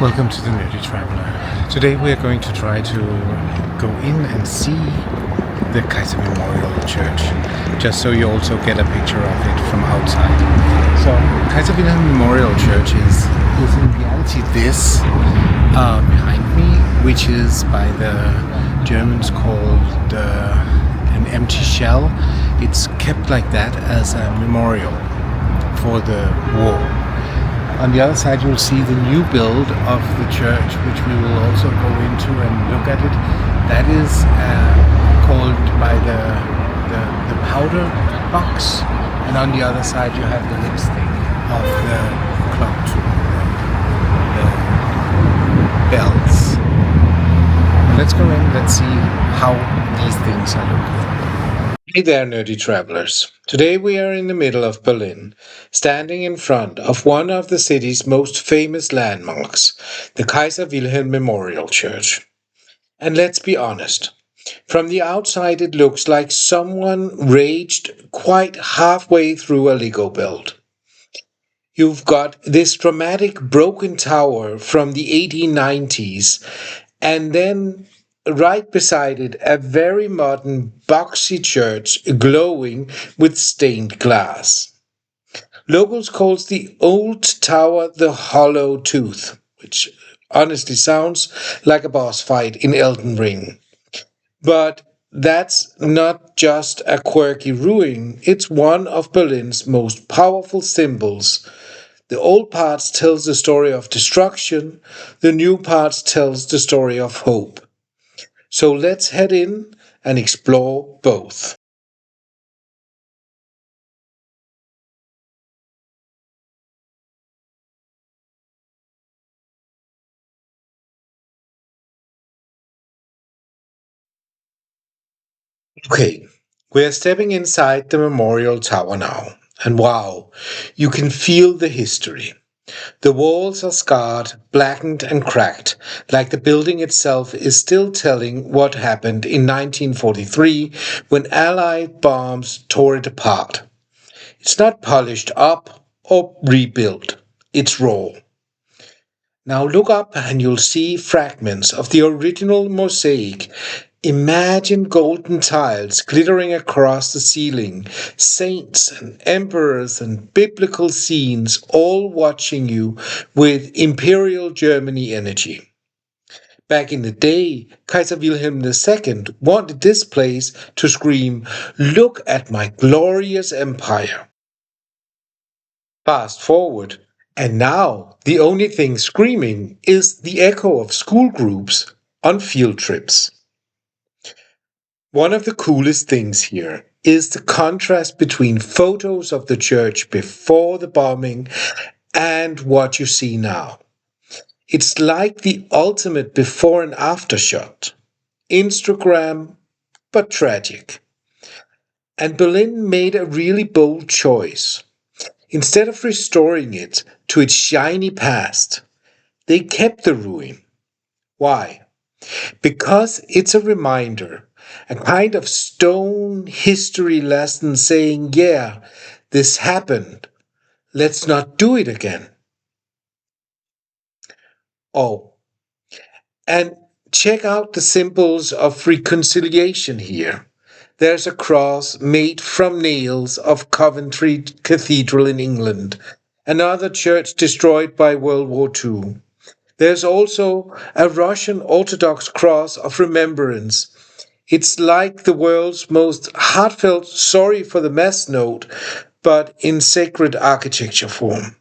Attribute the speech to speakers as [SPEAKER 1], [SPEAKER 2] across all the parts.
[SPEAKER 1] Welcome to the Nerdy Traveler. Today we are going to try to go in and see the Kaiser Memorial Church, just so you also get a picture of it from outside. So Kaiser Wilhelm Memorial Church is in reality this behind me, which is by the Germans called an empty shell. It's kept like that as a memorial for the war. On the other side, you'll see the new build of the church, which we will also go into and look at it. That is called by the powder box, and on the other side you have the lipstick of the clock tower, the bells. Let's go in. Let's see how these things are looking. Hey there, nerdy travelers. Today we are in the middle of Berlin, standing in front of one of the city's most famous landmarks, the Kaiser Wilhelm Memorial Church. And let's be honest, from the outside it looks like someone raged quite halfway through a Lego build. You've got this dramatic broken tower from the 1890s, and then right beside it, a very modern, boxy church glowing with stained glass. Locals calls the old tower the Hollow Tooth, which honestly sounds like a boss fight in Elden Ring. But that's not just a quirky ruin, it's one of Berlin's most powerful symbols. The old part tells the story of destruction, the new part tells the story of hope. So let's head in and explore both. Okay, we're stepping inside the memorial tower now. And wow, you can feel the history. The walls are scarred, blackened, and cracked, like the building itself is still telling what happened in 1943 when Allied bombs tore it apart. It's not polished up or rebuilt, it's raw. Now look up and you'll see fragments of the original mosaic. Imagine golden tiles glittering across the ceiling, saints and emperors and biblical scenes all watching you with Imperial Germany energy. Back in the day, Kaiser Wilhelm II wanted this place to scream, "Look at my glorious empire." Fast forward, and now the only thing screaming is the echo of school groups on field trips. One of the coolest things here is the contrast between photos of the church before the bombing and what you see now. It's like the ultimate before and after shot. Instagram, but tragic. And Berlin made a really bold choice. Instead of restoring it to its shiny past, they kept the ruin. Why? Because it's a reminder, a kind of stone history lesson saying, yeah, this happened. Let's not do it again. Oh, and check out the symbols of reconciliation here. There's a cross made from nails of Coventry Cathedral in England, another church destroyed by World War II. There's also a Russian Orthodox cross of remembrance. It's like the world's most heartfelt sorry for the mess note, but in sacred architecture form.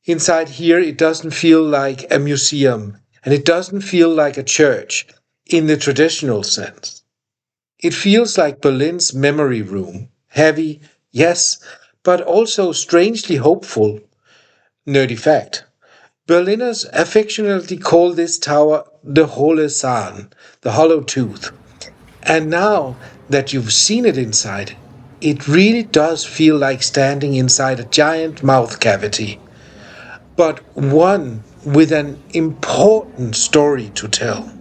[SPEAKER 1] Inside here, it doesn't feel like a museum, and it doesn't feel like a church in the traditional sense. It feels like Berlin's memory room. Heavy, yes, but also strangely hopeful. Nerdy fact. Berliners affectionately call this tower the Hohle Zahn, the hollow tooth. And now that you've seen it inside, it really does feel like standing inside a giant mouth cavity, but one with an important story to tell.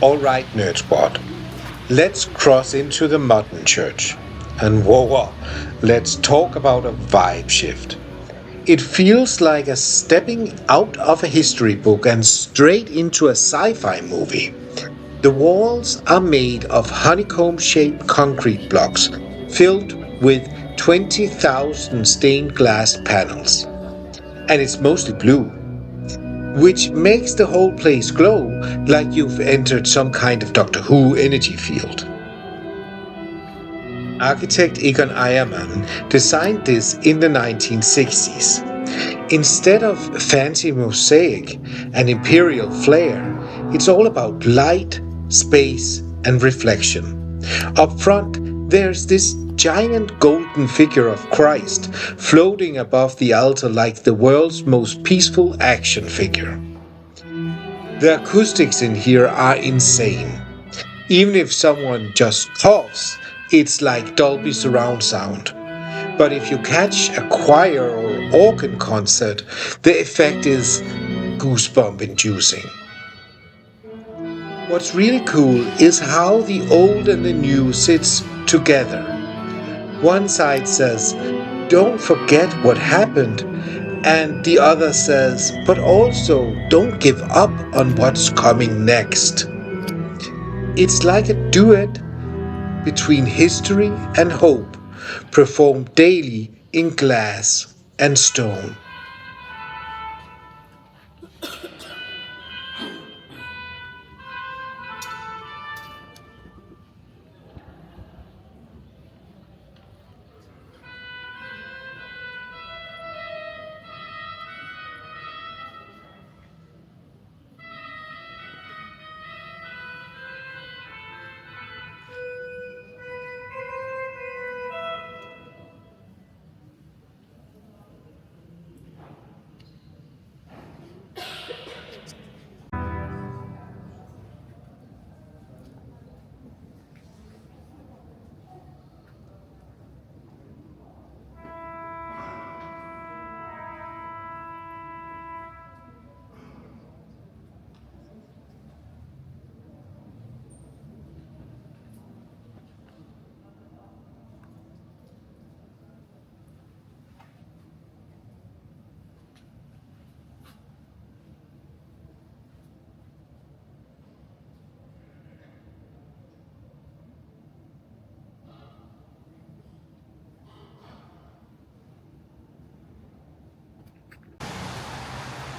[SPEAKER 1] All right, Nerd Squad, let's cross into the modern church. And whoa, let's talk about a vibe shift. It feels like a stepping out of a history book and straight into a sci fi movie. The walls are made of honeycomb shaped concrete blocks filled with 20,000 stained glass panels. And it's mostly blue, which makes the whole place glow like you've entered some kind of Doctor Who energy field. Architect Egon Eiermann designed this in the 1960s. Instead of fancy mosaic and imperial flair, it's all about light, space, and reflection. Up front, there's this giant golden figure of Christ floating above the altar like the world's most peaceful action figure. The acoustics in here are insane. Even if someone just coughs, it's like Dolby surround sound. But if you catch a choir or organ concert, the effect is goosebump inducing. What's really cool is how the old and the new sits together. One side says, "Don't forget what happened," and the other says, "But also don't give up on what's coming next." It's like a duet between history and hope, performed daily in glass and stone.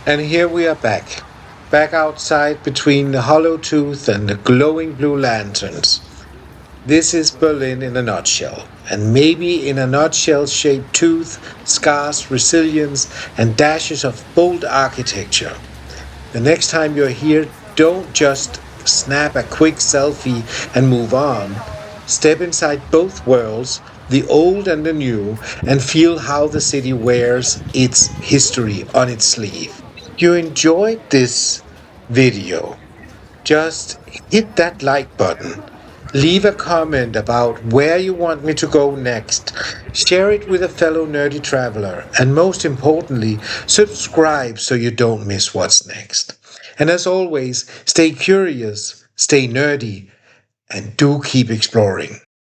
[SPEAKER 1] And here we are back outside between the hollow tooth and the glowing blue lanterns. This is Berlin in a nutshell, and maybe in a nutshell shaped tooth, scars, resilience, and dashes of bold architecture. The next time you're here, don't just snap a quick selfie and move on. Step inside both worlds, the old and the new, and feel how the city wears its history on its sleeve. If you enjoyed this video, just hit that like button. Leave a comment about where you want me to go next. Share it with a fellow nerdy traveler. And most importantly, subscribe so you don't miss what's next. And as always, stay curious, stay nerdy, and do keep exploring.